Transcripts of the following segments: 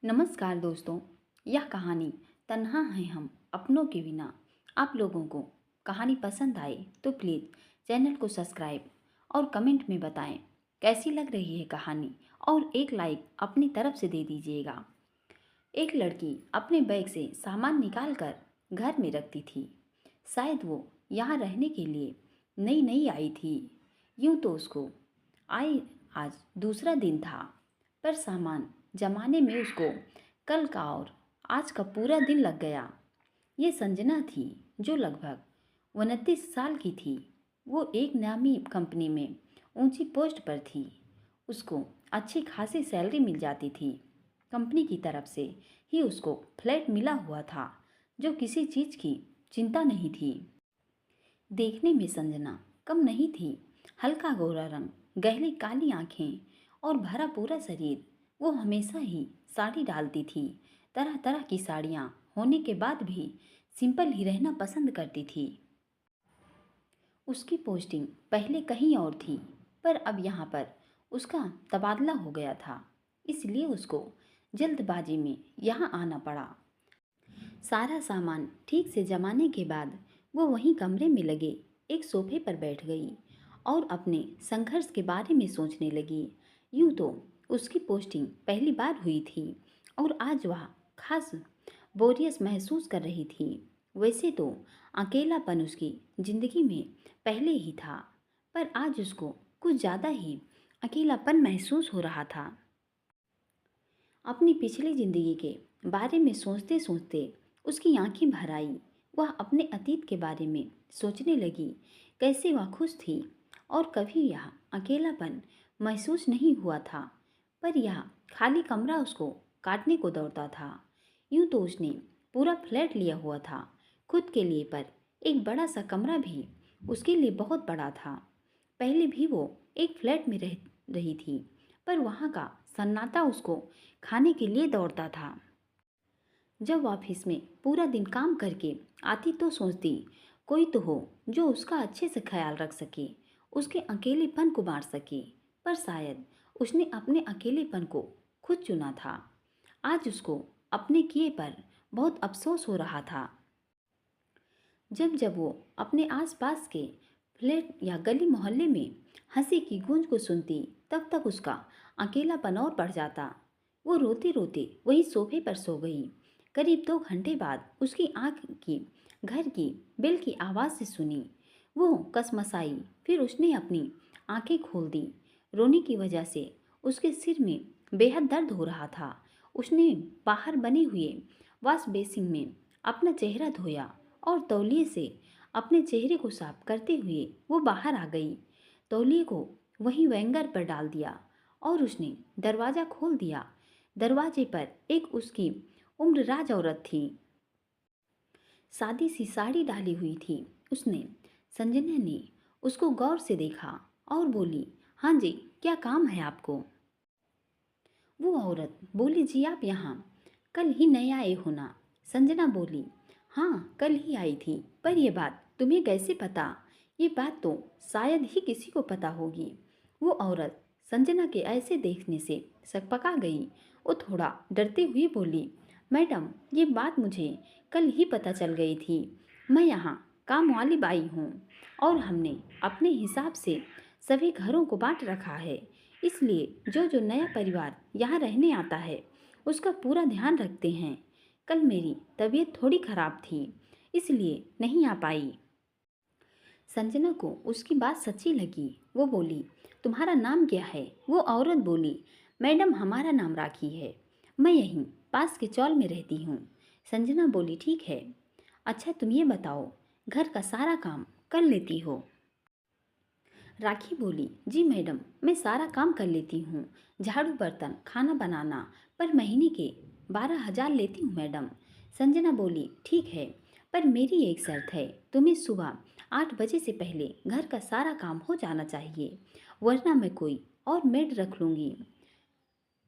नमस्कार दोस्तों। यह कहानी तन्हा हैं हम अपनों के बिना। आप लोगों को कहानी पसंद आए तो प्लीज़ चैनल को सब्सक्राइब और कमेंट में बताएं कैसी लग रही है कहानी, और एक लाइक अपनी तरफ से दे दीजिएगा। एक लड़की अपने बैग से सामान निकाल कर घर में रखती थी। शायद वो यहाँ रहने के लिए नई नई आई थी। यूं तो उसको आए आज दूसरा दिन था, पर सामान जमाने में उसको कल का और आज का पूरा दिन लग गया। ये संजना थी, जो लगभग 29 साल की थी। वो एक नामी कंपनी में ऊंची पोस्ट पर थी। उसको अच्छी खासी सैलरी मिल जाती थी। कंपनी की तरफ से ही उसको फ्लैट मिला हुआ था, जो किसी चीज़ की चिंता नहीं थी। देखने में संजना कम नहीं थी। हल्का गोरा रंग, गहरी काली आंखें और भरा पूरा शरीर। वो हमेशा ही साड़ी डालती थी। तरह तरह की साड़ियाँ होने के बाद भी सिंपल ही रहना पसंद करती थी। उसकी पोस्टिंग पहले कहीं और थी, पर अब यहाँ पर उसका तबादला हो गया था। इसलिए उसको जल्दबाजी में यहाँ आना पड़ा। सारा सामान ठीक से जमाने के बाद वो वहीं कमरे में लगे एक सोफे पर बैठ गई और अपने संघर्ष के बारे में सोचने लगी। यूं तो उसकी पोस्टिंग पहली बार हुई थी और आज वह खास बोरियस महसूस कर रही थी। वैसे तो अकेलापन उसकी जिंदगी में पहले ही था, पर आज उसको कुछ ज़्यादा ही अकेलापन महसूस हो रहा था। अपनी पिछली जिंदगी के बारे में सोचते सोचते उसकी आंखें भर आई। वह अपने अतीत के बारे में सोचने लगी, कैसे वह खुश थी और कभी यह अकेलापन महसूस नहीं हुआ था। पर यह खाली कमरा उसको काटने को दौड़ता था। यूं तो उसने पूरा फ्लैट लिया हुआ था खुद के लिए, पर एक बड़ा सा कमरा भी उसके लिए बहुत बड़ा था। पहले भी वो एक फ्लैट में रह रही थी, पर वहाँ का सन्नाटा उसको खाने के लिए दौड़ता था। जब ऑफिस में पूरा दिन काम करके आती तो सोचती कोई तो हो जो उसका अच्छे से ख्याल रख सके, उसके अकेलेपन को बांट सके। पर शायद उसने अपने अकेलेपन को खुद चुना था। आज उसको अपने किए पर बहुत अफसोस हो रहा था। जब जब वो अपने आसपास के फ्लैट या गली मोहल्ले में हंसी की गूंज को सुनती, तब तक उसका अकेलापन और बढ़ जाता। वो रोते रोते वही सोफे पर सो गई। करीब 2 घंटे बाद उसकी आंख की घर की बेल की आवाज़ से सुनी। वो कसमसाई, फिर उसने अपनी आंखें खोल दी। रोने की वजह से उसके सिर में बेहद दर्द हो रहा था। उसने बाहर बने हुए वॉश बेसिन में अपना चेहरा धोया और तौलिए से अपने चेहरे को साफ करते हुए वो बाहर आ गई। तौलिए को वहीं हैंगर पर डाल दिया और उसने दरवाज़ा खोल दिया। दरवाजे पर एक उसकी उम्रराज औरत थी। सादी सी साड़ी डाली हुई थी। उसने संजना ने उसको गौर से देखा और बोली, हाँ जी, क्या काम है आपको? वो औरत बोली, जी आप यहाँ कल ही नए आए हो ना? संजना बोली, हाँ कल ही आई थी, पर यह बात तुम्हें कैसे पता? ये बात तो शायद ही किसी को पता होगी। वो औरत संजना के ऐसे देखने से सकपका गई। वो थोड़ा डरते हुए बोली, मैडम ये बात मुझे कल ही पता चल गई थी। मैं यहाँ काम वाली बाई हूँ और हमने अपने हिसाब से सभी घरों को बांट रखा है। इसलिए जो जो नया परिवार यहाँ रहने आता है उसका पूरा ध्यान रखते हैं। कल मेरी तबीयत थोड़ी खराब थी, इसलिए नहीं आ पाई। संजना को उसकी बात सच्ची लगी। वो बोली, तुम्हारा नाम क्या है? वो औरत बोली, मैडम हमारा नाम राखी है, मैं यहीं पास के चौल में रहती हूँ। संजना बोली, ठीक है। अच्छा तुम ये बताओ, घर का सारा काम कर लेती हो? राखी बोली, जी मैडम मैं सारा काम कर लेती हूँ, झाड़ू बर्तन खाना बनाना, पर महीने के 12,000 लेती हूँ मैडम। संजना बोली, ठीक है, पर मेरी एक शर्त है, तुम्हें सुबह 8 बजे से पहले घर का सारा काम हो जाना चाहिए, वरना मैं कोई और मेड रख लूँगी।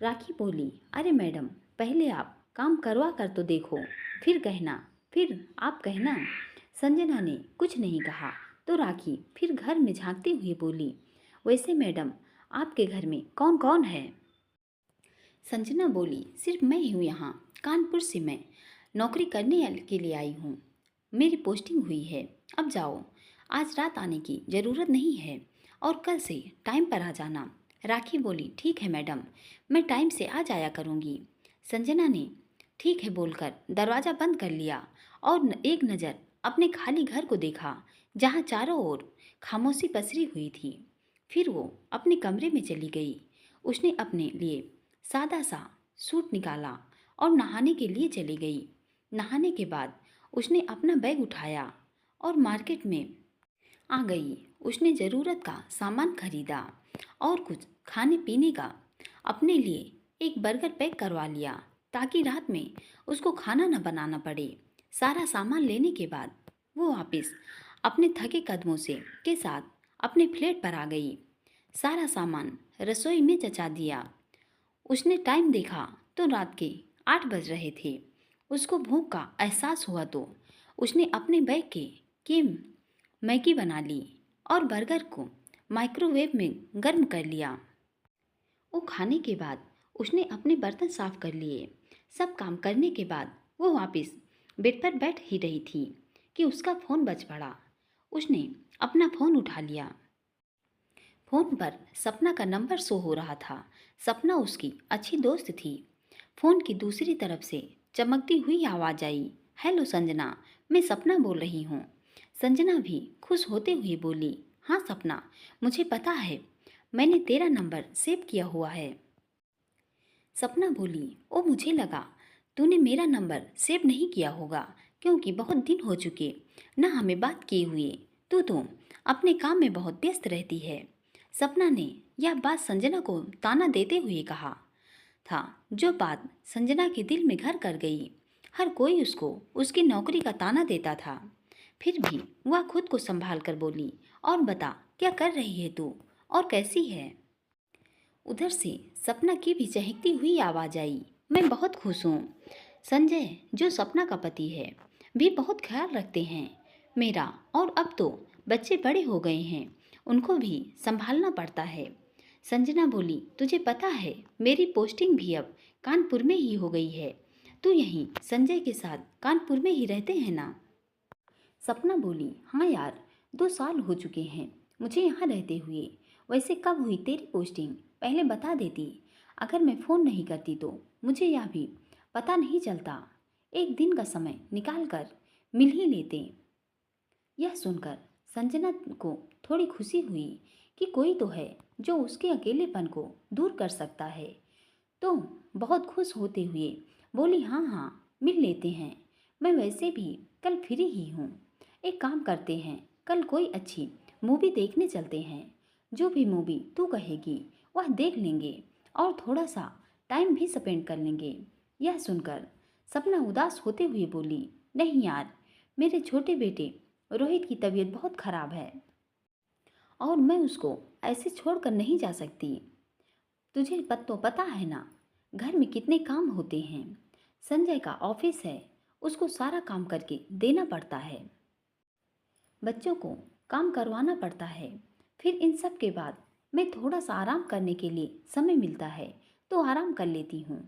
राखी बोली, अरे मैडम पहले आप काम करवा कर तो देखो, फिर आप कहना। संजना ने कुछ नहीं कहा तो राखी फिर घर में झांकते हुए बोली, वैसे मैडम आपके घर में कौन कौन है? संजना बोली, सिर्फ मैं ही हूँ यहाँ। कानपुर से मैं नौकरी करने के लिए आई हूँ। मेरी पोस्टिंग हुई है। अब जाओ। आज रात आने की ज़रूरत नहीं है और कल से टाइम पर आ जाना। राखी बोली, ठीक है मैडम, मैं टाइम से आ जाया करूँगी। संजना ने ठीक है बोलकर दरवाज़ा बंद कर लिया और एक नज़र अपने खाली घर को देखा जहाँ चारों ओर खामोशी पसरी हुई थी। फिर वो अपने कमरे में चली गई। उसने अपने लिए सादा सा सूट निकाला और नहाने के लिए चली गई। नहाने के बाद उसने अपना बैग उठाया और मार्केट में आ गई। उसने ज़रूरत का सामान खरीदा और कुछ खाने पीने का अपने लिए एक बर्गर पैक करवा लिया ताकि रात में उसको खाना न बनाना पड़े। सारा सामान लेने के बाद वो वापस अपने थके कदमों से के साथ अपने फ्लैट पर आ गई। सारा सामान रसोई में जचा दिया। उसने टाइम देखा तो रात के 8 बज रहे थे। उसको भूख का एहसास हुआ तो उसने अपने बैग के मैगी बना ली और बर्गर को माइक्रोवेव में गर्म कर लिया। वो खाने के बाद उसने अपने बर्तन साफ कर लिए। सब काम करने के बाद वो वापस बेड पर बैठ ही रही थी कि उसका फ़ोन बज पड़ा। उसने अपना फ़ोन उठा लिया। फ़ोन पर सपना का नंबर शो हो रहा था। सपना उसकी अच्छी दोस्त थी। फ़ोन की दूसरी तरफ से चमकती हुई आवाज़ आई, हेलो संजना, मैं सपना बोल रही हूँ। संजना भी खुश होते हुए बोली, हाँ सपना, मुझे पता है, मैंने तेरा नंबर सेव किया हुआ है। सपना बोली, ओ मुझे लगा तूने मेरा नंबर सेव नहीं किया होगा क्योंकि बहुत दिन हो चुके ना हमें बात किए हुए। तू तो अपने काम में बहुत व्यस्त रहती है। सपना ने यह बात संजना को ताना देते हुए कहा था, जो बात संजना के दिल में घर कर गई। हर कोई उसको उसकी नौकरी का ताना देता था। फिर भी वह खुद को संभाल कर बोली, और बता क्या कर रही है तू और कैसी है। उधर से सपना की भी चहकती हुई आवाज़ आई, मैं बहुत खुश हूँ। संजय, जो सपना का पति है, भी बहुत ख्याल रखते हैं मेरा, और अब तो बच्चे बड़े हो गए हैं, उनको भी संभालना पड़ता है। संजना बोली, तुझे पता है मेरी पोस्टिंग भी अब कानपुर में ही हो गई है। तू यहीं संजय के साथ कानपुर में ही रहते हैं ना। सपना बोली, हाँ यार, 2 साल हो चुके हैं मुझे यहाँ रहते हुए। वैसे कब हुई तेरी पोस्टिंग, पहले बता देती। अगर मैं फ़ोन नहीं करती तो मुझे यह भी पता नहीं चलता। एक दिन का समय निकाल कर मिल ही लेते। यह सुनकर संजना को थोड़ी खुशी हुई कि कोई तो है जो उसके अकेलेपन को दूर कर सकता है। तो बहुत खुश होते हुए बोली, हाँ हाँ, मिल लेते हैं। मैं वैसे भी कल फ्री ही हूँ। एक काम करते हैं, कल कोई अच्छी मूवी देखने चलते हैं। जो भी मूवी तू कहेगी वह देख लेंगे और थोड़ा सा टाइम भी स्पेंड कर लेंगे। यह सुनकर सपना उदास होते हुए बोली, नहीं यार, मेरे छोटे बेटे रोहित की तबीयत बहुत ख़राब है और मैं उसको ऐसे छोड़कर नहीं जा सकती। तुझे तो पता है ना, घर में कितने काम होते हैं। संजय का ऑफिस है, उसको सारा काम करके देना पड़ता है। बच्चों को काम करवाना पड़ता है। फिर इन सब के बाद मैं थोड़ा सा आराम करने के लिए समय मिलता है तो आराम कर लेती हूँ।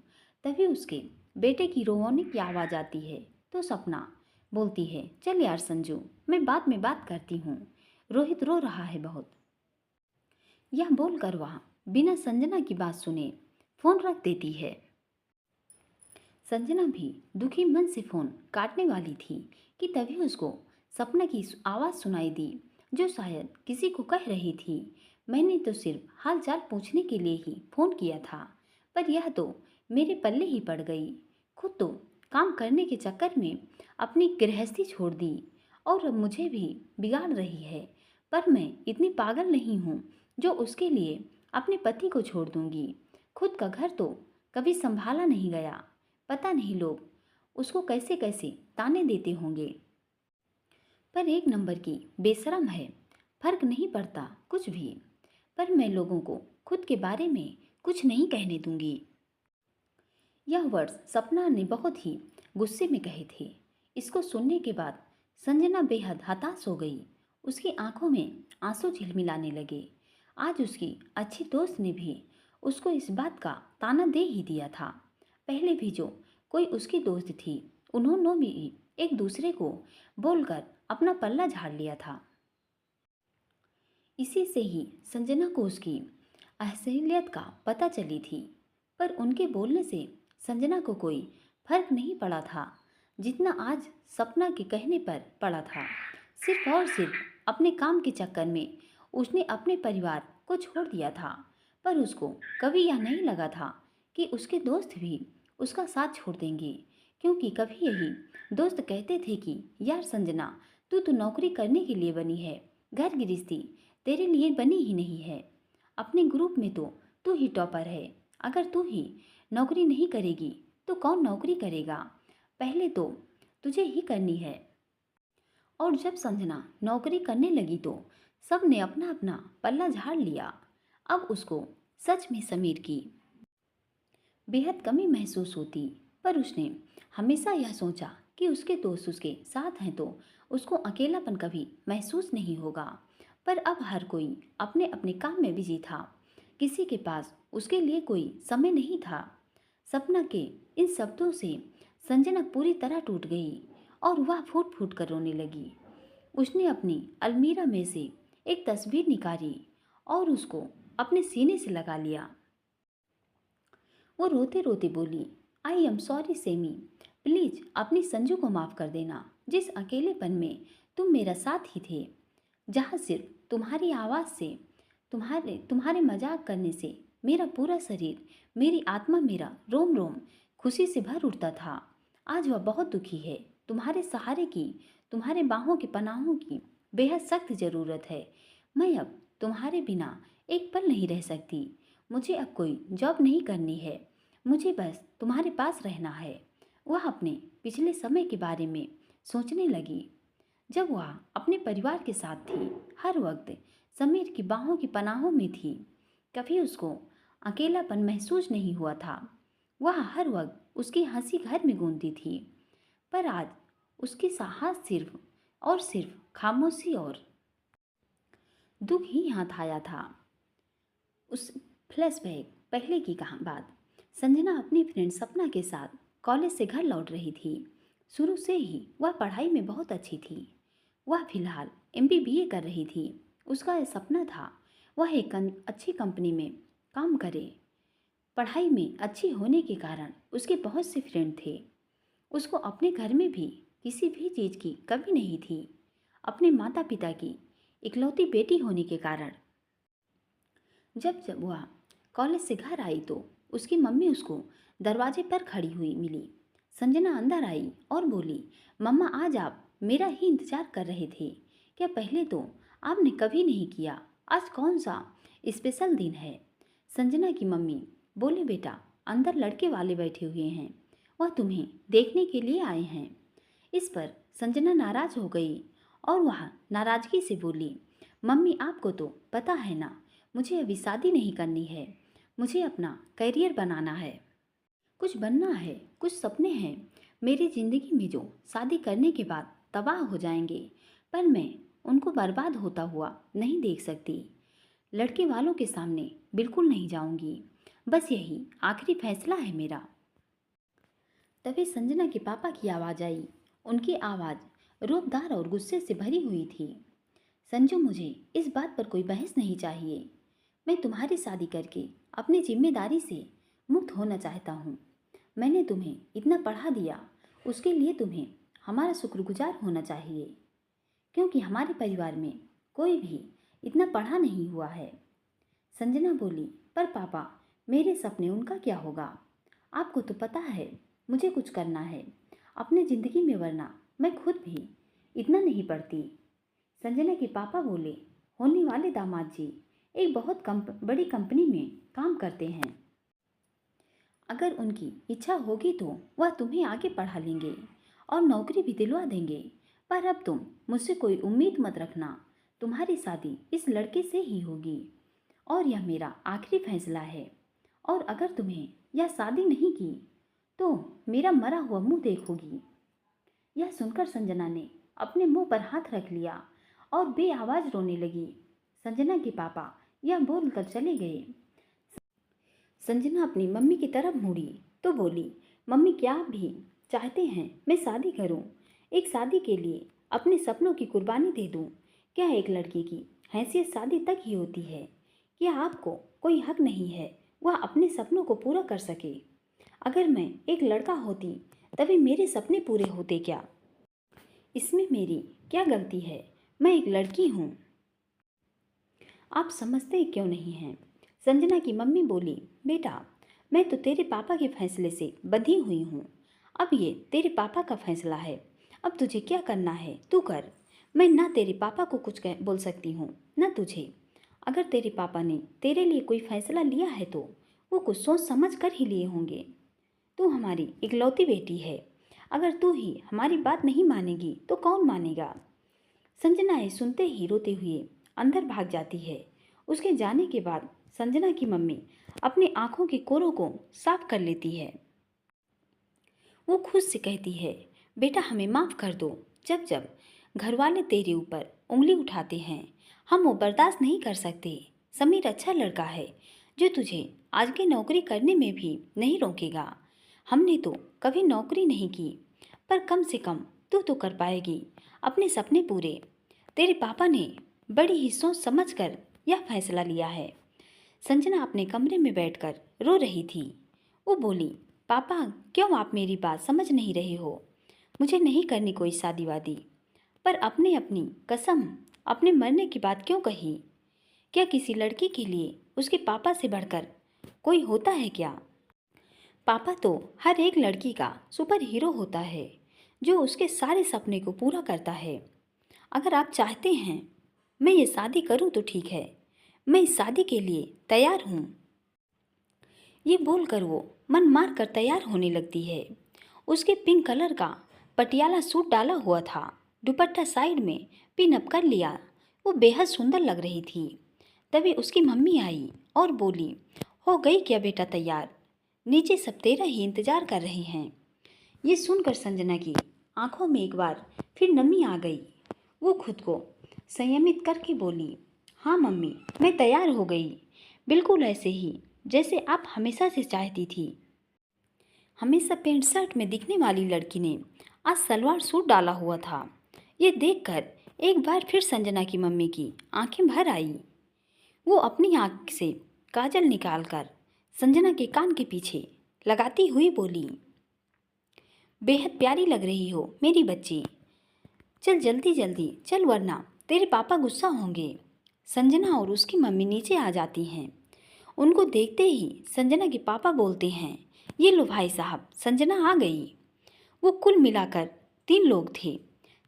तभी उसके बेटे की रोने की आवाज़ आती है तो सपना बोलती है, चल यार संजू, मैं बाद में बात करती हूँ, रोहित रो रहा है बहुत। यह बोलकर वह बिना संजना की बात सुने फोन रख देती है। संजना भी दुखी मन से फोन काटने वाली थी कि तभी उसको सपना की आवाज़ सुनाई दी, जो शायद किसी को कह रही थी, मैंने तो सिर्फ हाल चाल पूछने के लिए ही फ़ोन किया था, पर यह तो मेरे पल्ले ही पड़ गई। खुद तो काम करने के चक्कर में अपनी गृहस्थी छोड़ दी और अब मुझे भी बिगाड़ रही है। पर मैं इतनी पागल नहीं हूँ जो उसके लिए अपने पति को छोड़ दूँगी। खुद का घर तो कभी संभाला नहीं गया। पता नहीं लोग उसको कैसे कैसे ताने देते होंगे। पर एक नंबर की बेशरम है, फर्क नहीं पड़ता कुछ भी। पर मैं लोगों को खुद के बारे में कुछ नहीं कहने दूंगी। यह वर्ड्स सपना ने बहुत ही गुस्से में कहे थे। इसको सुनने के बाद संजना बेहद हताश हो गई। उसकी आंखों में आंसू झिलमिलाने लगे। आज उसकी अच्छी दोस्त ने भी उसको इस बात का ताना दे ही दिया था। पहले भी जो कोई उसकी दोस्त थी, उन्होंने भी एक दूसरे को बोलकर अपना पल्ला झाड़ लिया था। इसी से ही संजना को उसकी असलियत का पता चली थी। पर उनके बोलने से संजना को कोई फर्क नहीं पड़ा था जितना आज सपना के कहने पर पड़ा था। सिर्फ और सिर्फ अपने काम के चक्कर में उसने अपने परिवार को छोड़ दिया था। पर उसको कभी यह नहीं लगा था कि उसके दोस्त भी उसका साथ छोड़ देंगे, क्योंकि कभी यही दोस्त कहते थे कि यार संजना, तू तो नौकरी करने के लिए बनी है, घर गृहस्थी तेरे लिए बनी ही नहीं है। अपने ग्रुप में तो तू ही टॉपर है। अगर तू ही नौकरी नहीं करेगी तो कौन नौकरी करेगा? पहले तो तुझे ही करनी है। और जब संजना नौकरी करने लगी तो सब ने अपना अपना पल्ला झाड़ लिया। अब उसको सच में समीर की बेहद कमी महसूस होती। पर उसने हमेशा यह सोचा कि उसके दोस्त उसके साथ हैं तो उसको अकेलापन कभी महसूस नहीं होगा। पर अब हर कोई अपने अपने काम में बिजी था। किसी के पास उसके लिए कोई समय नहीं था। सपना के इन शब्दों से संजना पूरी तरह टूट गई और वह फूट फूट कर रोने लगी। उसने अपनी अलमीरा में से एक तस्वीर निकाली और उसको अपने सीने से लगा लिया। वो रोते रोते बोली, I am sorry semi, please अपनी संजू को माफ़ कर देना। जिस अकेलेपन में तुम मेरा साथ ही थे, जहाँ सिर्फ तुम्हारी आवाज़ से, तुम्हारे तुम्हारे मजाक करने से मेरा पूरा शरीर, मेरी आत्मा, मेरा रोम रोम खुशी से भर उठता था। आज वह बहुत दुखी है। तुम्हारे सहारे की, तुम्हारे बाहों की, पनाहों की बेहद सख्त ज़रूरत है। मैं अब तुम्हारे बिना एक पल नहीं रह सकती। मुझे अब कोई जॉब नहीं करनी है, मुझे बस तुम्हारे पास रहना है। वह अपने पिछले समय के बारे में सोचने लगी, जब वह अपने परिवार के साथ थी, हर वक्त समीर की बाहों की पनाहों में थी। कभी उसको अकेलापन महसूस नहीं हुआ था। वह हर वक्त उसकी हंसी घर में गूंजती थी। पर आज उसके साहस सिर्फ और सिर्फ खामोशी और दुख ही हाथ आया था। उस फ्लैशबैक पहले की कहा बात। संजना अपनी फ्रेंड सपना के साथ कॉलेज से घर लौट रही थी। शुरू से ही वह पढ़ाई में बहुत अच्छी थी। वह फिलहाल MBBA कर रही थी। उसका यह सपना था वह एक अच्छी कंपनी में काम करे। पढ़ाई में अच्छी होने के कारण उसके बहुत से फ्रेंड थे। उसको अपने घर में भी किसी भी चीज़ की कमी नहीं थी। अपने माता पिता की इकलौती बेटी होने के कारण जब जब वह कॉलेज से घर आई तो उसकी मम्मी उसको दरवाजे पर खड़ी हुई मिली। संजना अंदर आई और बोली, मम्मा आज आप मेरा ही इंतजार कर रहे थे क्या? पहले तो आपने कभी नहीं किया, आज कौन सा स्पेशल दिन है? संजना की मम्मी बोले, बेटा अंदर लड़के वाले बैठे हुए हैं, वह तुम्हें देखने के लिए आए हैं। इस पर संजना नाराज हो गई और वह नाराजगी से बोली, मम्मी आपको तो पता है ना, मुझे अभी शादी नहीं करनी है, मुझे अपना करियर बनाना है, कुछ बनना है, कुछ सपने हैं मेरी ज़िंदगी में जो शादी करने के बाद तबाह हो जाएंगे, पर मैं उनको बर्बाद होता हुआ नहीं देख सकती। लड़के वालों के सामने बिल्कुल नहीं जाऊंगी, बस यही आखिरी फैसला है मेरा। तभी संजना के पापा की आवाज़ आई। उनकी आवाज़ रूपदार और गुस्से से भरी हुई थी। संजू, मुझे इस बात पर कोई बहस नहीं चाहिए। मैं तुम्हारी शादी करके अपनी जिम्मेदारी से मुक्त होना चाहता हूँ। मैंने तुम्हें इतना पढ़ा दिया, उसके लिए तुम्हें हमारा शुक्रगुजार होना चाहिए, क्योंकि हमारे परिवार में कोई भी इतना पढ़ा नहीं हुआ है। संजना बोली, पर पापा, मेरे सपने, उनका क्या होगा? आपको तो पता है मुझे कुछ करना है अपनी ज़िंदगी में, वरना मैं खुद भी इतना नहीं पढ़ती। संजना के पापा बोले, होने वाले दामाद जी एक बहुत बड़ी कंपनी में काम करते हैं। अगर उनकी इच्छा होगी तो वह तुम्हें आगे पढ़ा लेंगे और नौकरी भी दिलवा देंगे। पर अब तुम मुझसे कोई उम्मीद मत रखना। तुम्हारी शादी इस लड़के से ही होगी और यह मेरा आखिरी फैसला है। और अगर तुम्हें यह शादी नहीं की तो मेरा मरा हुआ मुंह देखोगी। यह सुनकर संजना ने अपने मुंह पर हाथ रख लिया और बेआवाज रोने लगी। संजना के पापा यह बोलकर चले गए। संजना अपनी मम्मी की तरफ मुड़ी तो बोली, मम्मी क्या आप भी चाहते हैं मैं शादी करूं? एक शादी के लिए अपने सपनों की कुर्बानी दे दूं? क्या एक लड़की की हैसियत शादी तक ही होती है? क्या आपको कोई हक नहीं है वह अपने सपनों को पूरा कर सके? अगर मैं एक लड़का होती तभी मेरे सपने पूरे होते क्या? इसमें मेरी क्या गलती है? मैं एक लड़की हूँ। आप समझते क्यों नहीं हैं? संजना की मम्मी बोली, बेटा मैं तो तेरे पापा के फैसले से बंधी हुई हूँ। अब ये तेरे पापा का फैसला है। अब तुझे क्या करना है तू कर। मैं ना तेरे पापा को कुछ बोल सकती हूँ ना तुझे। अगर तेरे पापा ने तेरे लिए कोई फैसला लिया है तो वो कुछ सोच समझ कर ही लिए होंगे। तू हमारी इकलौती बेटी है। अगर तू ही हमारी बात नहीं मानेगी तो कौन मानेगा? संजना ये सुनते ही रोते हुए अंदर भाग जाती है। उसके जाने के बाद संजना की मम्मी अपनी आंखों के कोरों को साफ कर लेती है। वो खुद से कहती है, बेटा हमें माफ़ कर दो। जब जब घर वाले तेरे ऊपर उंगली उठाते हैं हम वो बर्दाश्त नहीं कर सकते। समीर अच्छा लड़का है जो तुझे आगे नौकरी करने में भी नहीं रोकेगा। हमने तो कभी नौकरी नहीं की पर कम से कम तू तो कर पाएगी अपने सपने पूरे। तेरे पापा ने बड़ी ही सोच समझ कर यह फैसला लिया है। संजना अपने कमरे में बैठकर रो रही थी। वो बोली, पापा क्यों आप मेरी बात समझ नहीं रहे हो? मुझे नहीं करनी कोई शादी वादी। पर अपने अपनी कसम अपने मरने की बात क्यों कही? क्या किसी लड़की के लिए उसके पापा से बढ़कर कोई होता है क्या? पापा तो हर एक लड़की का सुपर हीरो होता है जो उसके सारे सपने को पूरा करता है। अगर आप चाहते हैं मैं ये शादी करूं तो ठीक है। मैं इस शादी के लिए तैयार हूं। ये बोलकर वो मन मार कर तैयार होने लगती है। उसके पिंक कलर का पटियाला सूट डाला हुआ था। दुपट्टा साइड में पिन अप कर लिया। वो बेहद सुंदर लग रही थी। तभी उसकी मम्मी आई और बोली, हो गई क्या बेटा तैयार? नीचे सब तेरा ही इंतजार कर रहे हैं। ये सुनकर संजना की आंखों में एक बार फिर नमी आ गई। वो खुद को संयमित करके बोली, हाँ मम्मी मैं तैयार हो गई। बिल्कुल ऐसे ही जैसे आप हमेशा से चाहती थी। हमेशा पैंट शर्ट में दिखने वाली लड़की ने आज सलवार सूट डाला हुआ था। ये देखकर एक बार फिर संजना की मम्मी की आंखें भर आई। वो अपनी आंख से काजल निकालकर संजना के कान के पीछे लगाती हुई बोली, बेहद प्यारी लग रही हो मेरी बच्ची। चल जल्दी जल्दी चल वरना तेरे पापा गुस्सा होंगे। संजना और उसकी मम्मी नीचे आ जाती हैं। उनको देखते ही संजना के पापा बोलते हैं, ये लो भाई साहब संजना आ गई। वो कुल मिलाकर 3 लोग थे।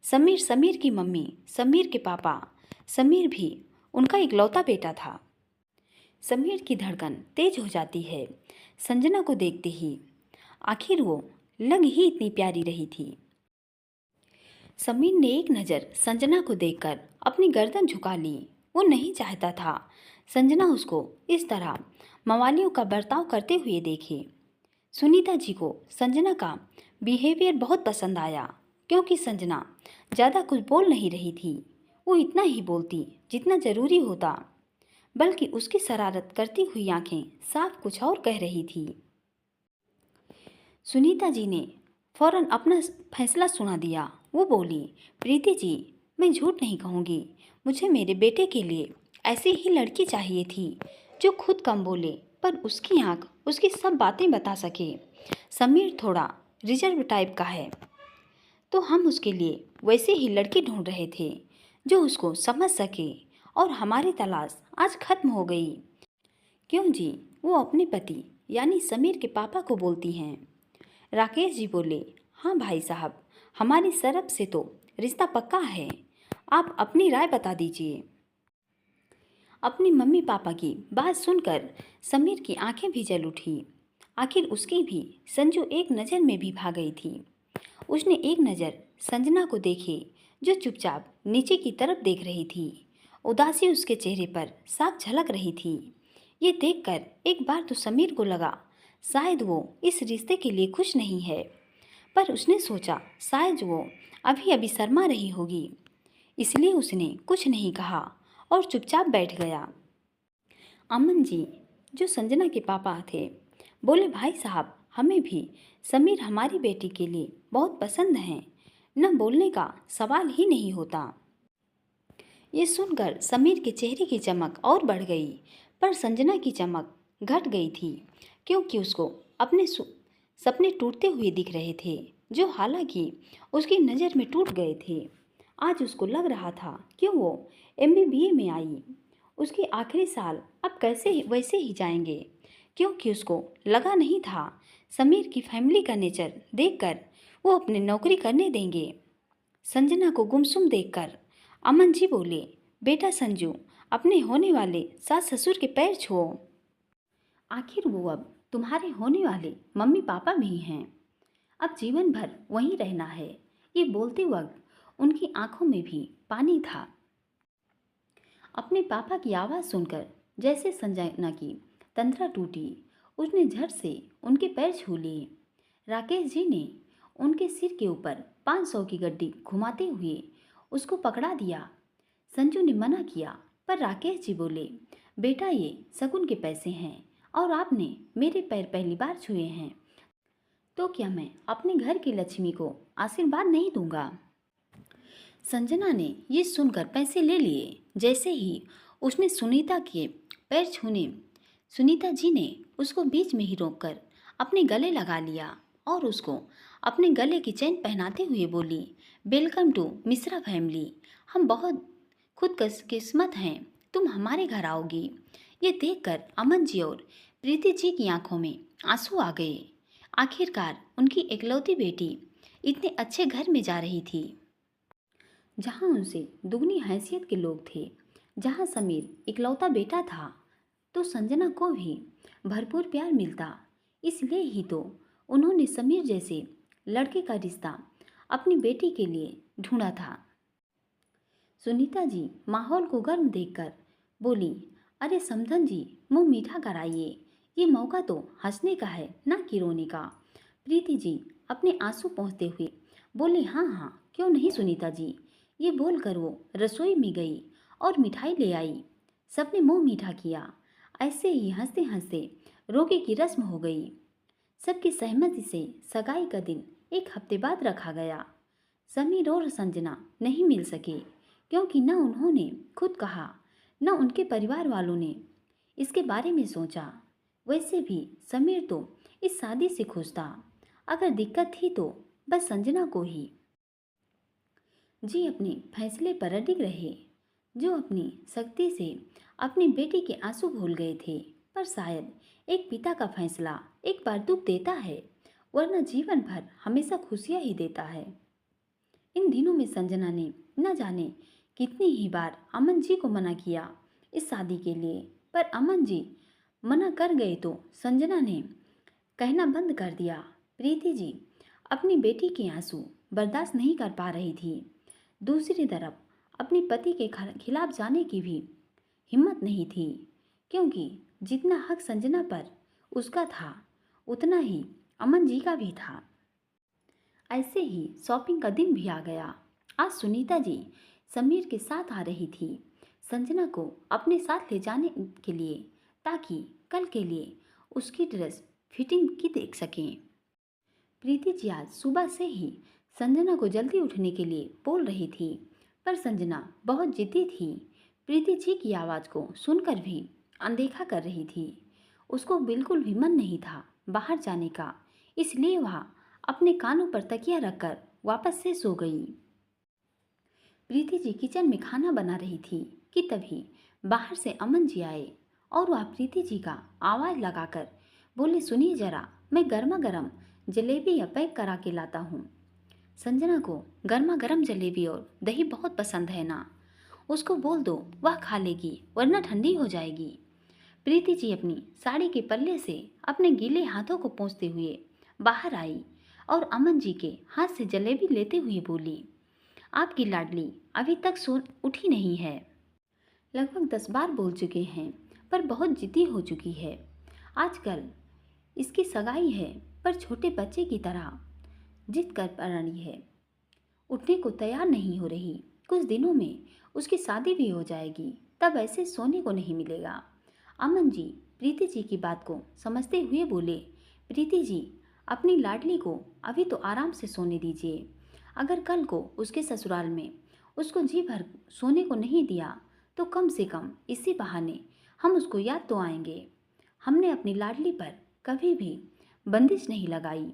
समीर, समीर की मम्मी, समीर के पापा। समीर भी उनका इकलौता बेटा था। समीर की धड़कन तेज हो जाती है संजना को देखते ही। आखिर वो लग ही इतनी प्यारी रही थी। समीर ने एक नज़र संजना को देखकर अपनी गर्दन झुका ली। वो नहीं चाहता था संजना उसको इस तरह मवालियों का बर्ताव करते हुए देखे। सुनीता जी को संजना का बिहेवियर बहुत पसंद आया क्योंकि संजना ज़्यादा कुछ बोल नहीं रही थी। वो इतना ही बोलती जितना ज़रूरी होता, बल्कि उसकी शरारत करती हुई आंखें साफ कुछ और कह रही थी। सुनीता जी ने फौरन अपना फैसला सुना दिया। वो बोली, प्रीति जी मैं झूठ नहीं कहूँगी। मुझे मेरे बेटे के लिए ऐसी ही लड़की चाहिए थी जो खुद कम बोले पर उसकी आँख उसकी सब बातें बता सके। समीर थोड़ा रिजर्व टाइप का है तो हम उसके लिए वैसे ही लड़की ढूंढ रहे थे जो उसको समझ सके और हमारी तलाश आज खत्म हो गई। क्यों जी? वो अपने पति यानी समीर के पापा को बोलती हैं। राकेश जी बोले, हाँ भाई साहब हमारी तरफ से तो रिश्ता पक्का है। आप अपनी राय बता दीजिए। अपनी मम्मी पापा की बात सुनकर समीर की आंखें भी जल उठी। आखिर उसकी भी संजू एक नज़र में भी भाग गई थी। उसने एक नज़र संजना को देखे जो चुपचाप नीचे की तरफ देख रही थी। उदासी उसके चेहरे पर साफ झलक रही थी। ये देखकर एक बार तो समीर को लगा शायद वो इस रिश्ते के लिए खुश नहीं है, पर उसने सोचा शायद वो अभी अभी शर्मा रही होगी, इसलिए उसने कुछ नहीं कहा और चुपचाप बैठ गया। अमन जी जो संजना के पापा थे, बोले, भाई साहब, हमें भी समीर हमारी बेटी के लिए बहुत पसंद हैं, न बोलने का सवाल ही नहीं होता। ये सुनकर समीर के चेहरे की चमक और बढ़ गई, पर संजना की चमक घट गई थी, क्योंकि उसको अपने सपने टूटते हुए दिख रहे थे, जो हालांकि उसकी नज़र में टूट गए थे। आज उसको लग रहा था कि वो एमबीबीए में आई। उसके आखिरी साल अब कैसे वैसे ही जाएंगे, क्योंकि उसको लगा नहीं था समीर की फैमिली का नेचर देखकर वो अपनी नौकरी करने देंगे। संजना को गुमसुम देखकर अमन जी बोले, बेटा संजू, अपने होने वाले सास ससुर के पैर छुओ। आखिर वो अब तुम्हारे होने वाले मम्मी पापा भी हैं। अब जीवन भर वहीं रहना है। ये बोलते वक्त उनकी आंखों में भी पानी था। अपने पापा की आवाज़ सुनकर जैसे संजना की तंद्रा टूटी, उसने झट से उनके पैर छू लिए। राकेश जी ने उनके सिर के ऊपर 500 की गड्डी घुमाते हुए उसको पकड़ा दिया। संजू ने मना किया, पर राकेश जी बोले, बेटा, ये शगुन के पैसे हैं और आपने मेरे पैर पहली बार छुए हैं, तो क्या मैं अपने घर की लक्ष्मी को आशीर्वाद नहीं दूंगा? संजना ने ये सुनकर पैसे ले लिए। जैसे ही उसने सुनीता के पैर छूने, सुनीता जी ने उसको बीच में ही रोककर अपने गले लगा लिया और उसको अपने गले की चेन पहनाते हुए बोली, वेलकम टू मिश्रा फैमिली। हम बहुत खुद किस्मत हैं, तुम हमारे घर आओगी। ये देखकर अमन जी और प्रीति जी की आंखों में आंसू आ गए। आखिरकार उनकी इकलौती बेटी इतने अच्छे घर में जा रही थी, जहां उनसे दुगनी हैसियत के लोग थे। जहां समीर इकलौता बेटा था, तो संजना को भी भरपूर प्यार मिलता। इसलिए ही तो उन्होंने समीर जैसे लड़के का रिश्ता अपनी बेटी के लिए ढूंढा था। सुनीता जी माहौल को गर्म देखकर बोली, अरे समधन जी, मुंह मीठा कराइए। ये मौका तो हंसने का है, ना कि रोने का। प्रीति जी अपने आंसू पोंछते हुए बोले, हाँ हाँ, क्यों नहीं सुनीता जी। ये बोलकर वो रसोई में गई और मिठाई ले आई। सबने मुंह मीठा किया। ऐसे ही हंसते हंसते रोके की रस्म हो गई। सबकी सहमति से सगाई का दिन एक हफ्ते बाद रखा गया। समीर और संजना नहीं मिल सके, क्योंकि न उन्होंने खुद कहा, न उनके परिवार वालों ने इसके बारे में सोचा। वैसे भी समीर तो इस शादी से खुश था। अगर दिक्कत थी तो बस संजना को ही। जी अपने फैसले पर अडिग रहे, जो अपनी सख्ती से अपनी बेटी के आंसू भूल गए थे। पर शायद एक पिता का फैसला एक बार दुख देता है, वरना जीवन भर हमेशा खुशियाँ ही देता है। इन दिनों में संजना ने न जाने कितनी ही बार अमन जी को मना किया इस शादी के लिए, पर अमन जी मना कर गए तो संजना ने कहना बंद कर दिया। प्रीति जी अपनी बेटी के आंसू बर्दाश्त नहीं कर पा रही थी। दूसरी तरफ अपने पति के खिलाफ जाने की भी हिम्मत नहीं थी, क्योंकि जितना हक संजना पर उसका था, उतना ही अमन जी का भी था। ऐसे ही शॉपिंग का दिन भी आ गया। आज सुनीता जी समीर के साथ आ रही थी, संजना को अपने साथ ले जाने के लिए, ताकि कल के लिए उसकी ड्रेस फिटिंग की देख सकें। प्रीति जी आज सुबह से ही संजना को जल्दी उठने के लिए बोल रही थी, पर संजना बहुत जिद्दी थी। प्रीति जी की आवाज़ को सुनकर भी अनदेखा कर रही थी। उसको बिल्कुल भी मन नहीं था बाहर जाने का, इसलिए वह अपने कानों पर तकिया रखकर वापस से सो गई। प्रीति जी किचन में खाना बना रही थी कि तभी बाहर से अमन जी आए और वह प्रीति जी का आवाज़ लगाकर बोले, सुनिए जरा, मैं गर्मा गर्म जलेबी या पैक करा के लाता हूँ। संजना को गर्मा गर्म जलेबी और दही बहुत पसंद है ना, उसको बोल दो, वह खा लेगी, वरना ठंडी हो जाएगी। प्रीति जी अपनी साड़ी के पल्ले से अपने गीले हाथों को पोंछते हुए बाहर आई और अमन जी के हाथ से जलेबी लेते हुए बोली, आपकी लाडली अभी तक सो उठी नहीं है। लगभग 10 बार बोल चुके हैं, पर बहुत जिद्दी हो चुकी है। आजकल इसकी सगाई है, पर छोटे बच्चे की तरह जिद कर पा रही है, उठने को तैयार नहीं हो रही। कुछ दिनों में उसकी शादी भी हो जाएगी, तब ऐसे सोने को नहीं मिलेगा। अमन जी प्रीति जी की बात को समझते हुए बोले, प्रीति जी, अपनी लाडली को अभी तो आराम से सोने दीजिए। अगर कल को उसके ससुराल में उसको जी भर सोने को नहीं दिया तो कम से कम इसी बहाने हम उसको याद तो आएंगे। हमने अपनी लाडली पर कभी भी बंदिश नहीं लगाई,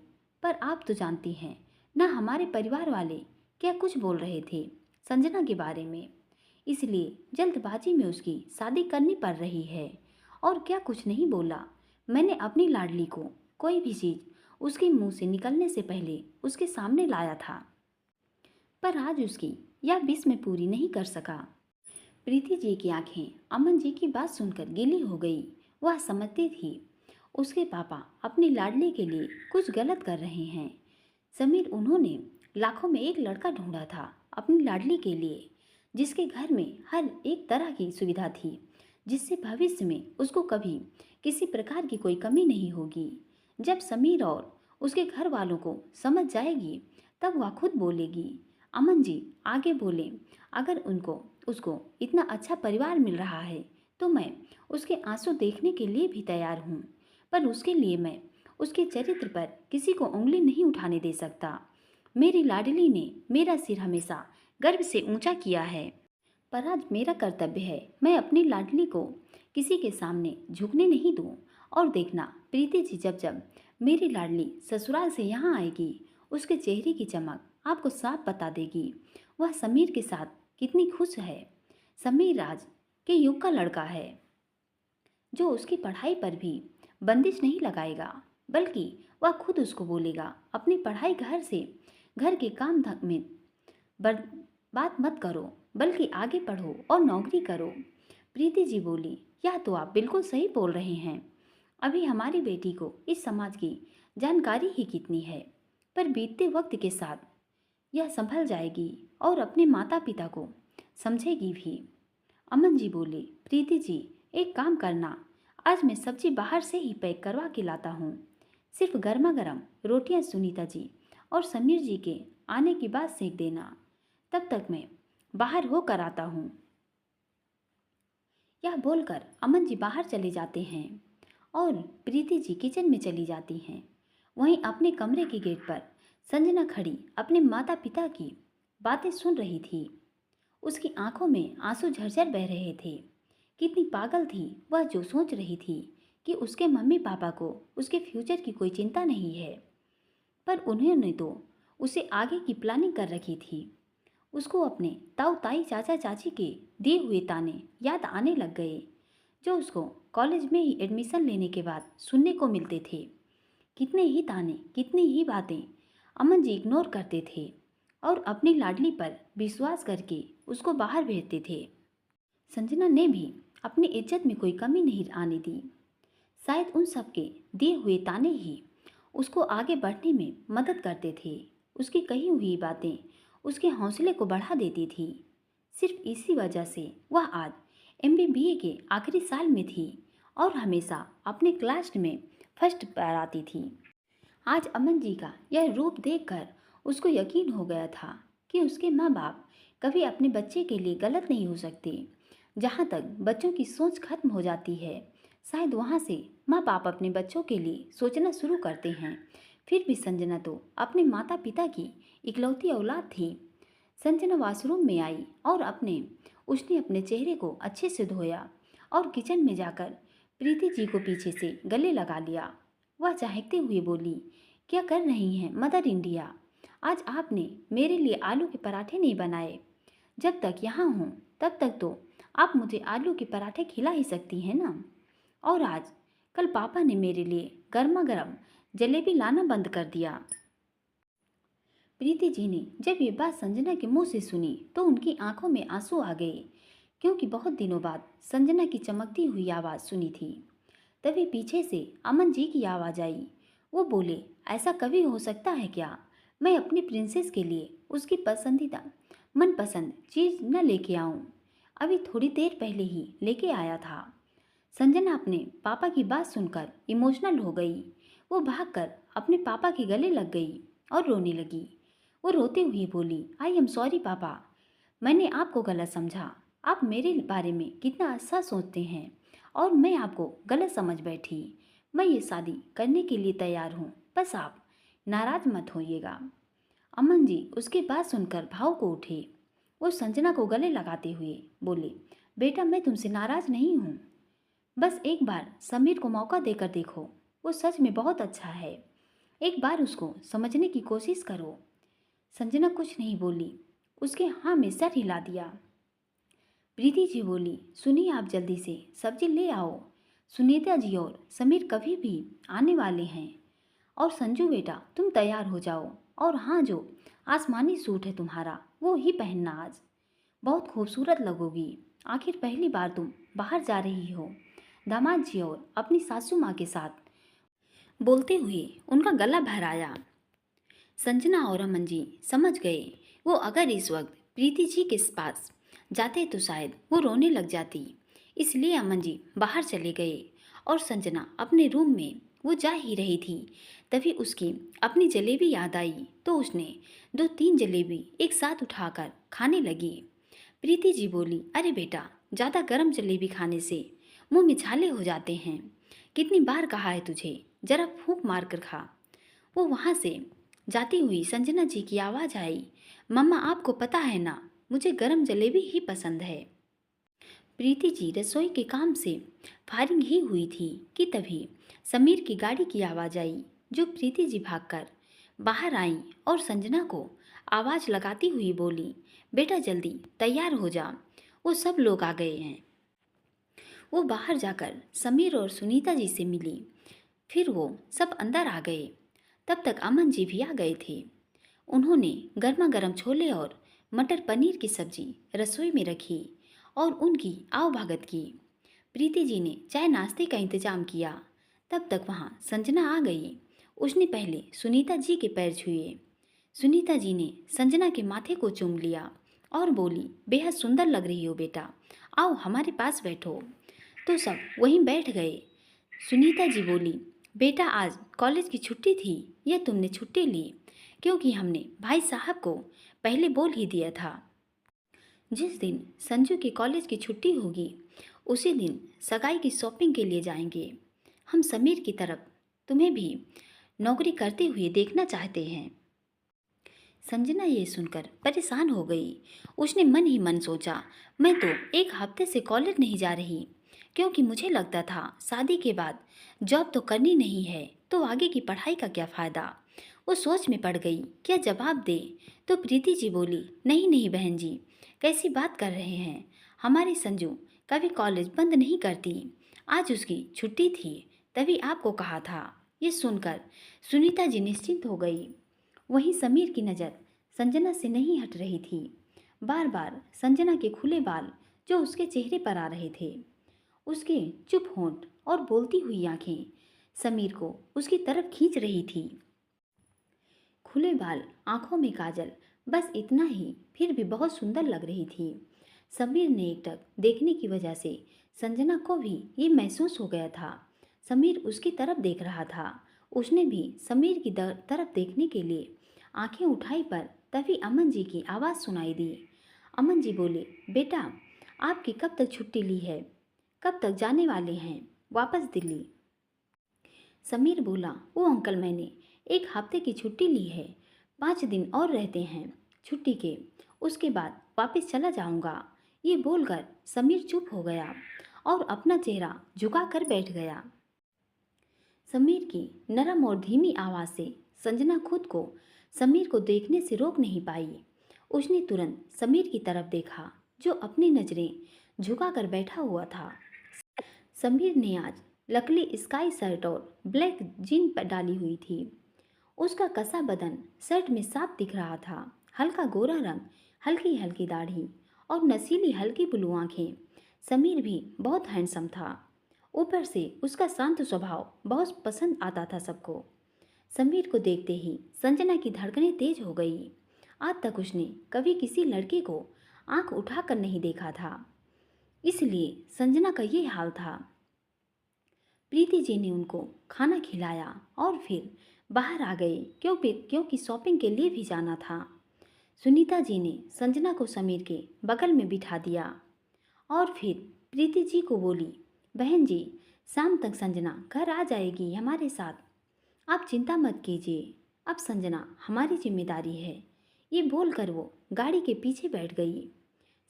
पर आप तो जानती हैं ना हमारे परिवार वाले क्या कुछ बोल रहे थे संजना के बारे में, इसलिए जल्दबाजी में उसकी शादी करनी पड़ रही है। और क्या कुछ नहीं बोला, मैंने अपनी लाडली को कोई भी चीज़ उसके मुंह से निकलने से पहले उसके सामने लाया था, पर आज उसकी यह विश मैं पूरी नहीं कर सका। प्रीति जी की आंखें अमन जी की बात सुनकर गीली हो गई। वह समझती थी उसके पापा अपनी लाडली के लिए कुछ गलत कर रहे हैं। समीर उन्होंने लाखों में एक लड़का ढूंढा था अपनी लाडली के लिए, जिसके घर में हर एक तरह की सुविधा थी, जिससे भविष्य में उसको कभी किसी प्रकार की कोई कमी नहीं होगी। जब समीर और उसके घर वालों को समझ जाएगी तब वह खुद बोलेगी। अमन जी आगे बोले, अगर उनको उसको इतना अच्छा परिवार मिल रहा है तो मैं उसके आंसू देखने के लिए भी तैयार हूँ, पर उसके लिए मैं उसके चरित्र पर किसी को उंगली नहीं उठाने दे सकता। मेरी लाडली ने मेरा सिर हमेशा गर्व से ऊंचा किया है, पर आज मेरा कर्तव्य है मैं अपनी लाडली को किसी के सामने झुकने नहीं दूं। और देखना प्रीति जी, जब जब मेरी लाडली ससुराल से यहाँ आएगी उसके चेहरे की चमक आपको साफ बता देगी वह समीर के साथ कितनी खुश है। समीर आज के युग का लड़का है जो उसकी पढ़ाई पर भी बंदिश नहीं लगाएगा, बल्कि वह खुद उसको बोलेगा अपनी पढ़ाई घर के काम धाम में बात मत करो, बल्कि आगे पढ़ो और नौकरी करो। प्रीति जी बोली, यह तो आप बिल्कुल सही बोल रहे हैं। अभी हमारी बेटी को इस समाज की जानकारी ही कितनी है, पर बीतते वक्त के साथ यह संभल जाएगी और अपने माता पिता को समझेगी भी। अमन जी बोले, प्रीति जी एक काम करना, आज मैं सब्जी बाहर से ही पैक करवा के लाता हूँ। सिर्फ गर्मा गर्म रोटियाँ सुनीता जी और समीर जी के आने के बाद सेक देना, तब तक मैं बाहर होकर आता हूँ। यह बोलकर अमन जी बाहर चले जाते हैं और प्रीति जी किचन में चली जाती हैं। वहीं अपने कमरे के गेट पर संजना खड़ी अपने माता पिता की बातें सुन रही थी। उसकी आंखों में आंसू झरझर बह रहे थे। कितनी पागल थी वह जो सोच रही थी कि उसके मम्मी पापा को उसके फ्यूचर की कोई चिंता नहीं है, पर उन्होंने तो उसे आगे की प्लानिंग कर रखी थी। उसको अपने ताऊ ताई चाचा चाची के दिए हुए ताने याद आने लग गए, जो उसको कॉलेज में ही एडमिशन लेने के बाद सुनने को मिलते थे। कितने ही ताने, कितनी ही बातें अमन जी इग्नोर करते थे और अपनी लाडली पर विश्वास करके उसको बाहर भेजते थे। संजना ने भी अपनी इज्जत में कोई कमी नहीं आने दी। शायद उन सब के दिए हुए ताने ही उसको आगे बढ़ने में मदद करते थे। उसकी कही हुई बातें उसके हौसले को बढ़ा देती थी। सिर्फ इसी वजह से वह आज MBBA के आखिरी साल में थी और हमेशा अपने क्लास में फर्स्ट पर आती थी। आज अमन जी का यह रूप देखकर उसको यकीन हो गया था कि उसके माँ बाप कभी अपने बच्चे के लिए गलत नहीं हो सकते। जहाँ तक बच्चों की सोच खत्म हो जाती है, शायद वहाँ से माँ बाप अपने बच्चों के लिए सोचना शुरू करते हैं। फिर भी संजना तो अपने माता पिता की इकलौती औलाद थी। संजना वॉशरूम में आई और उसने अपने चेहरे को अच्छे से धोया और किचन में जाकर प्रीति जी को पीछे से गले लगा लिया। वह चहकते हुए बोली, क्या कर रही हैं मदर इंडिया? आज आपने मेरे लिए आलू के पराठे नहीं बनाए। जब तक यहाँ हूँ तब तक तो आप मुझे आलू के पराठे खिला ही सकती हैं ना। और आज कल पापा ने मेरे लिए गर्मा गर्म जलेबी लाना बंद कर दिया। प्रीति जी ने जब ये बात संजना के मुंह से सुनी तो उनकी आंखों में आंसू आ गए, क्योंकि बहुत दिनों बाद संजना की चमकती हुई आवाज़ सुनी थी। तभी पीछे से अमन जी की आवाज़ आई। वो बोले, ऐसा कभी हो सकता है क्या? मैं अपनी प्रिंसेस के लिए उसकी पसंदीदा मनपसंद चीज़ न लेके आऊँ? अभी थोड़ी देर पहले ही लेके आया था। संजना अपने पापा की बात सुनकर इमोशनल हो गई। वो भागकर अपने पापा के गले लग गई और रोने लगी। वो रोते हुए बोली, आई एम सॉरी पापा, मैंने आपको गलत समझा। आप मेरे बारे में कितना अच्छा सोचते हैं और मैं आपको गलत समझ बैठी। मैं ये शादी करने के लिए तैयार हूँ, बस आप नाराज मत होइएगा। अमन जी उसकी बात सुनकर भावुक हो उठे। वो संजना को गले लगाते हुए बोले, बेटा मैं तुमसे नाराज नहीं हूँ, बस एक बार समीर को मौका देकर देखो, वो सच में बहुत अच्छा है। एक बार उसको समझने की कोशिश करो। संजना कुछ नहीं बोली, उसके हाँ में सर हिला दिया। प्रीति जी बोली, सुनिए आप जल्दी से सब्जी ले आओ। सुनीता जी और समीर कभी भी आने वाले हैं। और संजू बेटा तुम तैयार हो जाओ, और हाँ जो आसमानी सूट है तुम्हारा वो ही पहनना आज, बहुत खूबसूरत लगोगी। आखिर पहली बार तुम बाहर जा रही हो। दामाद जी और अपनी सासू माँ के साथ बोलते हुए उनका गला भराया। संजना और अमन जी समझ गए, वो अगर इस वक्त प्रीति जी के पास जाते तो शायद वो रोने लग जाती। इसलिए अमन जी बाहर चले गए और संजना अपने रूम में वो जा ही रही थी, तभी उसकी अपनी जलेबी याद आई तो उसने 2-3 जलेबी एक साथ उठाकर खाने लगी। प्रीति जी बोली, अरे बेटा ज़्यादा गर्म जलेबी खाने से मुंह में छाले हो जाते हैं। कितनी बार कहा है तुझे, जरा फूंक मार कर खा। वो वहाँ से जाती हुई संजना जी की आवाज़ आई, मम्मा आपको पता है ना, मुझे गरम जलेबी ही पसंद है। प्रीति जी रसोई के काम से फारिग ही हुई थी कि तभी समीर की गाड़ी की आवाज़ आई, जो प्रीति जी भागकर बाहर आई और संजना को आवाज़ लगाती हुई बोली, बेटा जल्दी तैयार हो जा, वो सब लोग आ गए हैं। वो बाहर जाकर समीर और सुनीता जी से मिली, फिर वो सब अंदर आ गए। तब तक अमन जी भी आ गए थे। उन्होंने गर्मा गर्म छोले और मटर पनीर की सब्जी रसोई में रखी और उनकी आवभगत की। प्रीति जी ने चाय नाश्ते का इंतजाम किया। तब तक वहाँ संजना आ गई। उसने पहले सुनीता जी के पैर छुए। सुनीता जी ने संजना के माथे को चूम लिया और बोली, बेहद सुंदर लग रही हो बेटा, आओ हमारे पास बैठो। तो सब वहीं बैठ गए। सुनीता जी बोली, बेटा आज कॉलेज की छुट्टी थी, यह तुमने छुट्टी ली क्योंकि हमने भाई साहब को पहले बोल ही दिया था। जिस दिन संजू की कॉलेज की छुट्टी होगी उसी दिन सगाई की शॉपिंग के लिए जाएंगे। हम समीर की तरफ तुम्हें भी नौकरी करते हुए देखना चाहते हैं। संजना ये सुनकर परेशान हो गई। उसने मन ही मन सोचा, मैं तो एक हफ्ते से कॉलेज नहीं जा रही क्योंकि मुझे लगता था शादी के बाद जॉब तो करनी नहीं है तो आगे की पढ़ाई का क्या फ़ायदा। वो सोच में पड़ गई, क्या जवाब दे। तो प्रीति जी बोली, नहीं नहीं बहन जी, कैसी बात कर रहे हैं, हमारी संजू कभी कॉलेज बंद नहीं करती, आज उसकी छुट्टी थी तभी आपको कहा था। ये सुनकर सुनीता जी निश्चिंत हो गई। वहीं समीर की नज़र संजना से नहीं हट रही थी। बार बार संजना के खुले बाल जो उसके चेहरे पर आ रहे थे, उसके चुप होंठ और बोलती हुई आंखें समीर को उसकी तरफ खींच रही थी। खुले बाल, आंखों में काजल, बस इतना ही, फिर भी बहुत सुंदर लग रही थी। समीर ने एकटक देखने की वजह से संजना को भी ये महसूस हो गया था। समीर उसकी तरफ देख रहा था। उसने भी समीर की तरफ देखने के लिए आंखें उठाई पर तभी अमन जी की आवाज़ सुनाई दी। अमन जी बोले, बेटा आपकी कब तक छुट्टी ली है, कब तक जाने वाले हैं वापस दिल्ली। समीर बोला, ओ अंकल मैंने 1 हफ्ते की छुट्टी ली है, 5 दिन और रहते हैं छुट्टी के, उसके बाद वापस चला जाऊंगा। ये बोलकर समीर चुप हो गया और अपना चेहरा झुका कर बैठ गया। समीर की नरम और धीमी आवाज़ से संजना खुद को समीर को देखने से रोक नहीं पाई। उसने तुरंत समीर की तरफ देखा जो अपनी नज़रें झुका कर बैठा हुआ था। समीर ने आज लकली स्काई शर्ट और ब्लैक जीन डाली हुई थी। उसका कसा बदन शर्ट में साफ दिख रहा था। हल्का गोरा रंग, हल्की हल्की दाढ़ी और नसीली हल्की ब्लू आंखें। समीर भी बहुत हैंडसम था। ऊपर से उसका शांत स्वभाव बहुत पसंद आता था सबको। समीर को देखते ही संजना की धड़कनें तेज हो गई। आज तक उसने कभी किसी लड़के को आंख उठाकर नहीं देखा था, इसलिए संजना का ये हाल था। प्रीति जी ने उनको खाना खिलाया और फिर बाहर आ गए क्योंकि शॉपिंग के लिए भी जाना था। सुनीता जी ने संजना को समीर के बगल में बिठा दिया और फिर प्रीति जी को बोली, बहन जी, शाम तक संजना घर आ जाएगी हमारे साथ। आप चिंता मत कीजिए, अब संजना हमारी जिम्मेदारी है। ये बोलकर वो गाड़ी के पीछे बैठ गई।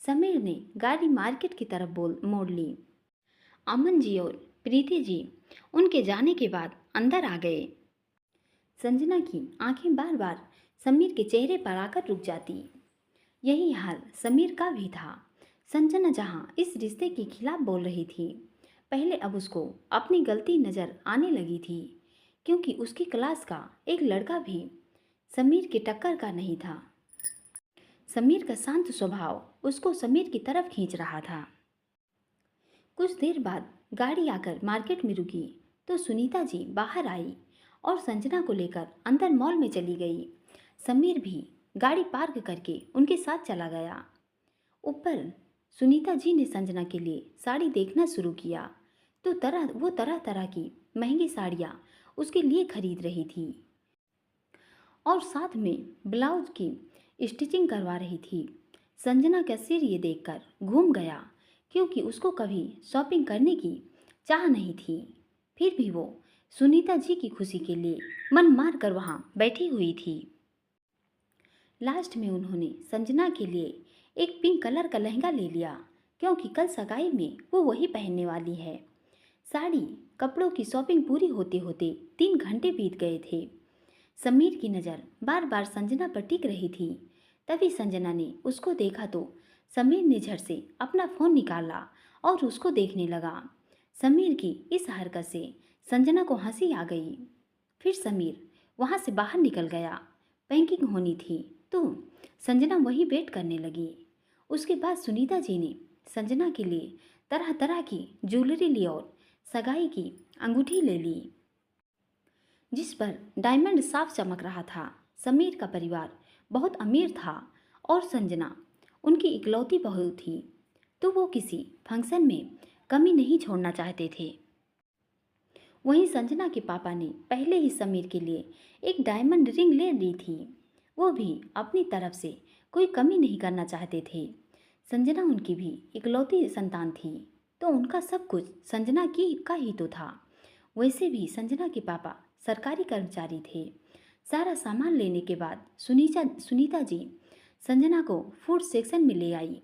समीर ने गाड़ी मार्केट की तरफ बोल मोड़ ली। अमन जी और प्रीति जी उनके जाने के बाद अंदर आ गए। संजना की आंखें बार बार समीर के चेहरे पर आकर रुक जाती। यही हाल समीर का भी था। संजना जहां इस रिश्ते के खिलाफ बोल रही थी, पहले अब उसको अपनी गलती नजर आने लगी थी, क्योंकि उसकी क्लास का एक लड़का भी समीर के टक्कर का नहीं था। समीर का शांत स्वभाव उसको समीर की तरफ खींच रहा था। कुछ देर बाद गाड़ी आकर मार्केट में रुकी तो सुनीता जी बाहर आई और संजना को लेकर अंदर मॉल में चली गई। समीर भी गाड़ी पार्क करके उनके साथ चला गया। ऊपर सुनीता जी ने संजना के लिए साड़ी देखना शुरू किया तो तरह तरह की महंगी साड़ियाँ उसके लिए खरीद रही थी और साथ में ब्लाउज की स्टिचिंग करवा रही थी। संजना का सिर ये देखकर घूम गया, क्योंकि उसको कभी शॉपिंग करने की चाह नहीं थी। फिर भी वो सुनीता जी की खुशी के लिए मन मार कर वहाँ बैठी हुई थी। लास्ट में उन्होंने संजना के लिए एक पिंक कलर का लहंगा ले लिया, क्योंकि कल सगाई में वो वही पहनने वाली है। साड़ी कपड़ों की शॉपिंग पूरी होते होते 3 घंटे बीत गए थे। समीर की नज़र बार बार संजना पर टिक रही थी। तभी संजना ने उसको देखा तो समीर ने झट से अपना फ़ोन निकाला और उसको देखने लगा। समीर की इस हरकत से संजना को हंसी आ गई। फिर समीर वहाँ से बाहर निकल गया। पैकिंग होनी थी तो संजना वहीं वेट करने लगी। उसके बाद सुनीता जी ने संजना के लिए तरह तरह की ज्वेलरी ली और सगाई की अंगूठी ले ली, जिस पर डायमंड साफ चमक रहा था। समीर का परिवार बहुत अमीर था और संजना उनकी इकलौती बहू थी, तो वो किसी फंक्शन में कमी नहीं छोड़ना चाहते थे। वहीं संजना के पापा ने पहले ही समीर के लिए एक डायमंड रिंग ले ली थी। वो भी अपनी तरफ से कोई कमी नहीं करना चाहते थे। संजना उनकी भी इकलौती संतान थी, तो उनका सब कुछ संजना की का ही तो था। वैसे भी संजना के पापा सरकारी कर्मचारी थे। सारा सामान लेने के बाद सुनीता जी संजना को फूड सेक्शन में ले आई।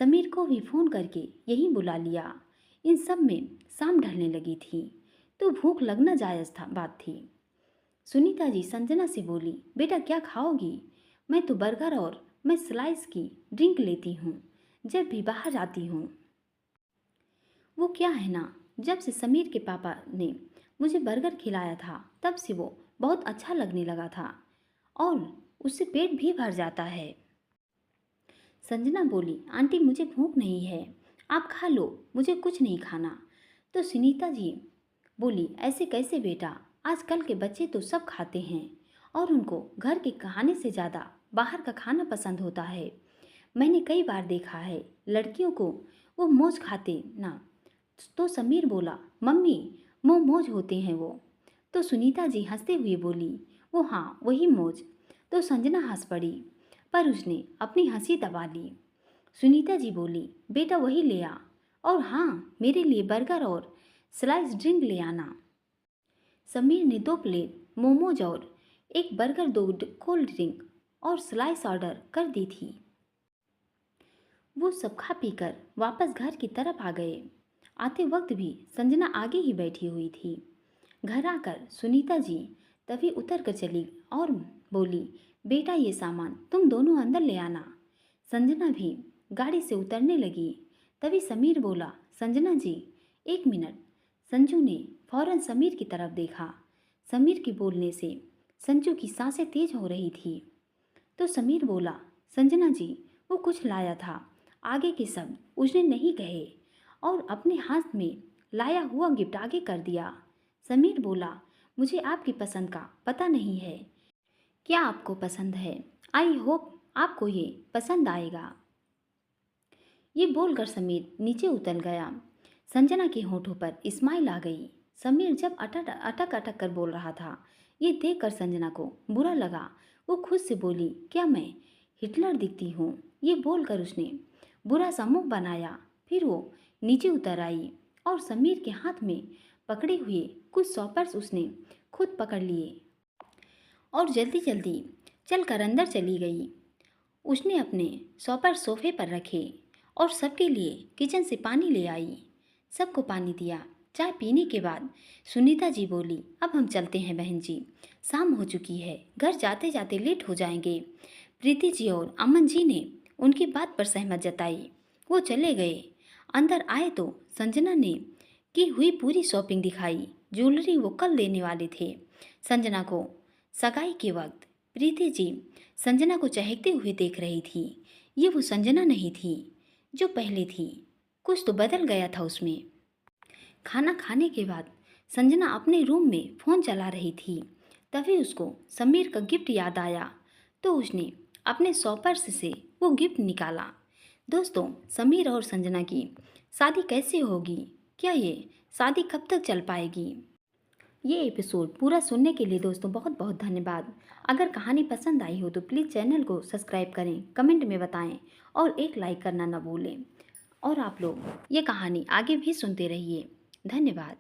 समीर को भी फ़ोन करके यहीं बुला लिया। इन सब में शाम ढलने लगी थी, तो भूख लगना जायज़ था बात थी। सुनीता जी संजना से बोली, बेटा क्या खाओगी? मैं तो बर्गर और मैं स्लाइस की ड्रिंक लेती हूँ जब भी बाहर जाती हूँ। वो क्या है ना, जब से समीर के पापा ने मुझे बर्गर खिलाया था तब से वो बहुत अच्छा लगने लगा था और उससे पेट भी भर जाता है। संजना बोली, आंटी मुझे भूख नहीं है, आप खा लो, मुझे कुछ नहीं खाना। तो सुनीता जी बोली, ऐसे कैसे बेटा, आजकल के बच्चे तो सब खाते हैं और उनको घर के खाने से ज़्यादा बाहर का खाना पसंद होता है। मैंने कई बार देखा है लड़कियों को वो मोज खाते ना। तो समीर बोला, मम्मी मोमोज होते हैं वो। तो सुनीता जी हंसते हुए बोली, वो हाँ वही मोज। तो संजना हंस पड़ी, पर उसने अपनी हंसी दबा ली। सुनीता जी बोली, बेटा वही ले आ, और हाँ मेरे लिए बर्गर और स्लाइस ड्रिंक ले आना। समीर ने 2 प्लेट मोमोज और एक बर्गर, 2 कोल्ड ड्रिंक और स्लाइस ऑर्डर कर दी थी। वो सब खा पीकर वापस घर की तरफ आ गए। आते वक्त भी संजना आगे ही बैठी हुई थी। घर आकर सुनीता जी तभी उतर कर चली और बोली, बेटा ये सामान तुम दोनों अंदर ले आना। संजना भी गाड़ी से उतरने लगी। तभी समीर बोला, संजना जी 1 मिनट। संजू ने फौरन समीर की तरफ देखा। समीर के बोलने से संजू की सांसें तेज हो रही थी। तो समीर बोला, संजना जी वो कुछ लाया था, आगे के शब्द उसने नहीं कहे और अपने हाथ में लाया हुआ गिफ्ट आगे कर दिया। समीर बोला, मुझे आपकी पसंद का पता नहीं है, क्या आपको पसंद है? आई होप आपको ये पसंद आएगा। ये बोलकर समीर नीचे उतर गया। संजना के होठों पर स्माइल आ गई। समीर जब अटक अटक कर बोल रहा था, ये देखकर संजना को बुरा लगा। वो खुद से बोली, क्या मैं हिटलर दिखती हूँ? ये बोलकर उसने बुरा सा मुंह बनाया। फिर वो नीचे उतर आई और समीर के हाथ में पकड़े हुए कुछ सॉपर्स उसने खुद पकड़ लिए और जल्दी जल्दी चलकर अंदर चली गई। उसने अपने सॉपर सोफे पर रखे और सबके लिए किचन से पानी ले आई। सबको पानी दिया। चाय पीने के बाद सुनीता जी बोली, अब हम चलते हैं बहन जी, शाम हो चुकी है, घर जाते जाते लेट हो जाएंगे। प्रीति जी और अमन जी ने उनकी बात पर सहमत जताई। वो चले गए। अंदर आए तो संजना ने की हुई पूरी शॉपिंग दिखाई। ज्वेलरी वो कल लेने वाले थे संजना को। सगाई के वक्त प्रीति जी संजना को चहकते हुए देख रही थी। ये वो संजना नहीं थी जो पहले थी, कुछ तो बदल गया था उसमें। खाना खाने के बाद संजना अपने रूम में फ़ोन चला रही थी। तभी उसको समीर का गिफ्ट याद आया तो उसने अपने शॉपर्स से वो गिफ्ट निकाला। दोस्तों, समीर और संजना की शादी कैसे होगी? क्या ये शादी कब तक चल पाएगी? ये एपिसोड पूरा सुनने के लिए दोस्तों बहुत बहुत धन्यवाद। अगर कहानी पसंद आई हो तो प्लीज़ चैनल को सब्सक्राइब करें, कमेंट में बताएं और एक लाइक करना ना भूलें। और आप लोग ये कहानी आगे भी सुनते रहिए। धन्यवाद।